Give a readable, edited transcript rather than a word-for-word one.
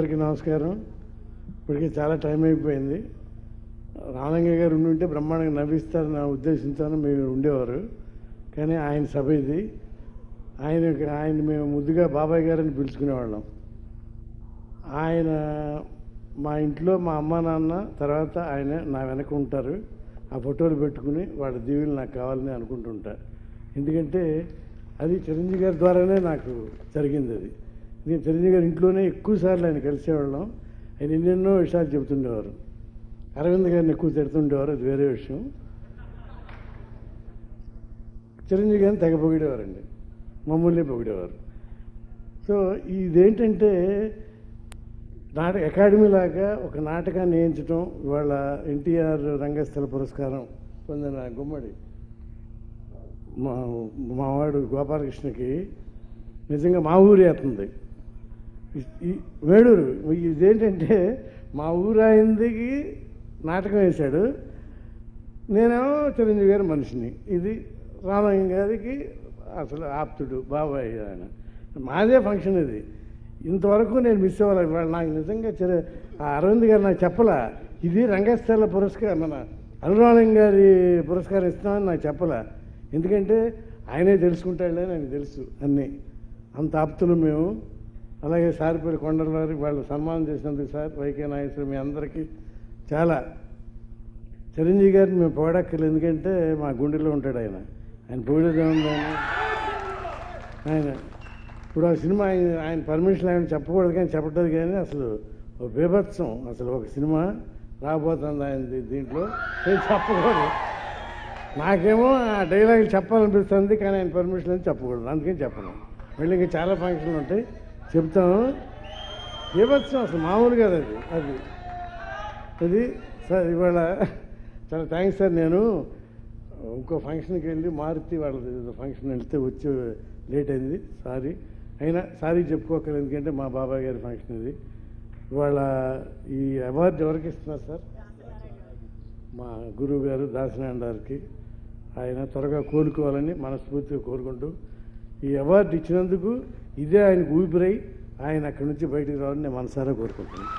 అందరికీ నమస్కారం. ఇప్పటికీ చాలా టైం అయిపోయింది. రామలింగ గారు ఉండుంటే బ్రహ్మాండంగా నవ్విస్తారని నా ఉద్దేశంతో మీరు ఉండేవారు. కానీ ఆయన సభ ఇది. ఆయన మేము ముద్దుగా బాబాయ్ గారని పిలుచుకునేవాళ్ళం. ఆయన మా ఇంట్లో మా అమ్మ నాన్న తర్వాత ఆయన నా వెనక ఉంటారు. ఆ ఫోటోలు పెట్టుకుని వాళ్ళ దీవులు నాకు కావాలని అనుకుంటుంటా. ఎందుకంటే అది చిరంజీవి గారి ద్వారానే నాకు జరిగింది. అది నేను చిరంజీవి గారి ఇంట్లోనే ఎక్కువసార్లు ఆయన కలిసేవాళ్ళం. ఆయన ఎన్నెన్నో విషయాలు చెబుతుండేవారు. అరవింద్ గారిని ఎక్కువ తిడుతుండేవారు, అది వేరే విషయం. చిరంజీవి గారిని తెగ పొగిడేవారండి, మమ్మల్ని పొగిడేవారు. సో ఇదేంటంటే అకాడమీ లాగా ఒక నాటకాన్ని వేయించడం. ఇవాళ ఎన్టీఆర్ రంగస్థల పురస్కారం పొందిన గుమ్మడి మావాడు గోపాలకృష్ణకి నిజంగా మా ఊరి అవుతుంది వేడూరు. ఇదేంటంటే మా ఊరు అయిందికి నాటకం వేశాడు. నేనేమో చిరంజీవి గారి మనిషిని. ఇది రామలింగ గారికి అసలు ఆప్తుడు బాబాయ్. ఆయన మాదే ఫంక్షన్ ఇది. ఇంతవరకు నేను మిస్ అవ్వాలి. వాళ్ళు నాకు నిజంగా అరవింద్ గారు నాకు చెప్పలా ఇది రంగస్థల పురస్కారం, మన అనురామలింగ గారి పురస్కారం ఇస్తామని నాకు చెప్పలా. ఎందుకంటే ఆయనే తెలుసుకుంటాడులే, నాకు తెలుసు అన్నీ. అంత ఆప్తులు మేము. అలాగే సారిపల్లి కొండల వారి వాళ్ళు సన్మానం చేసినందుకు సార్, వైకే నాగేశ్వర, మీ అందరికీ చాలా. చిరంజీవి గారిని మేము పొగడక్కర్లేదు, ఎందుకంటే మా గుండెలో ఉంటాడు ఆయన. ఆయన పొగిడేదేముంది ఆయన ఇప్పుడు ఆ సినిమా ఆయన పర్మిషన్ ఆయన చెప్పకూడదు, కానీ చెప్పలేదు. కానీ అసలు ఒక బీభత్సం, అసలు ఒక సినిమా రాబోతుంది ఆయన దీంట్లో, నేను చెప్పకూడదు. నాకేమో ఆ డైలాగులు చెప్పాలనిపిస్తుంది, కానీ ఆయన పర్మిషన్ అని చెప్పకూడదు, అందుకని చెప్పను. మళ్ళీ ఇంకా చాలా ఫంక్షన్లు ఉంటాయి, చెప్తాను. బీభత్సం అసలు మామూలు కాదు అది సార్. ఇవాళ చాలా థ్యాంక్స్ సార్. నేను ఇంకో ఫంక్షన్కి వెళ్ళి మారుతి వాళ్ళ ఫంక్షన్ వెళ్తే వచ్చి లేట్ అయింది, సారీ. అయినా సారీ చెప్పుకోకలేదు, ఎందుకంటే మా బాబాయ్ గారి ఫంక్షన్ ఇది. ఇవాళ ఈ అవార్డు ఎవరికి ఇస్తున్నారు సార్? మా గురువు గారు దాసనారాయణ గారికి. ఆయన త్వరగా కోలుకోవాలని మనస్ఫూర్తిగా కోరుకుంటూ ఈ అవార్డు ఇచ్చినందుకు ఇదే ఆయనకు ఊపిరై ఆయన అక్కడి నుంచి బయటికి రావాలని నేను మనసారా కోరుకుంటున్నాను.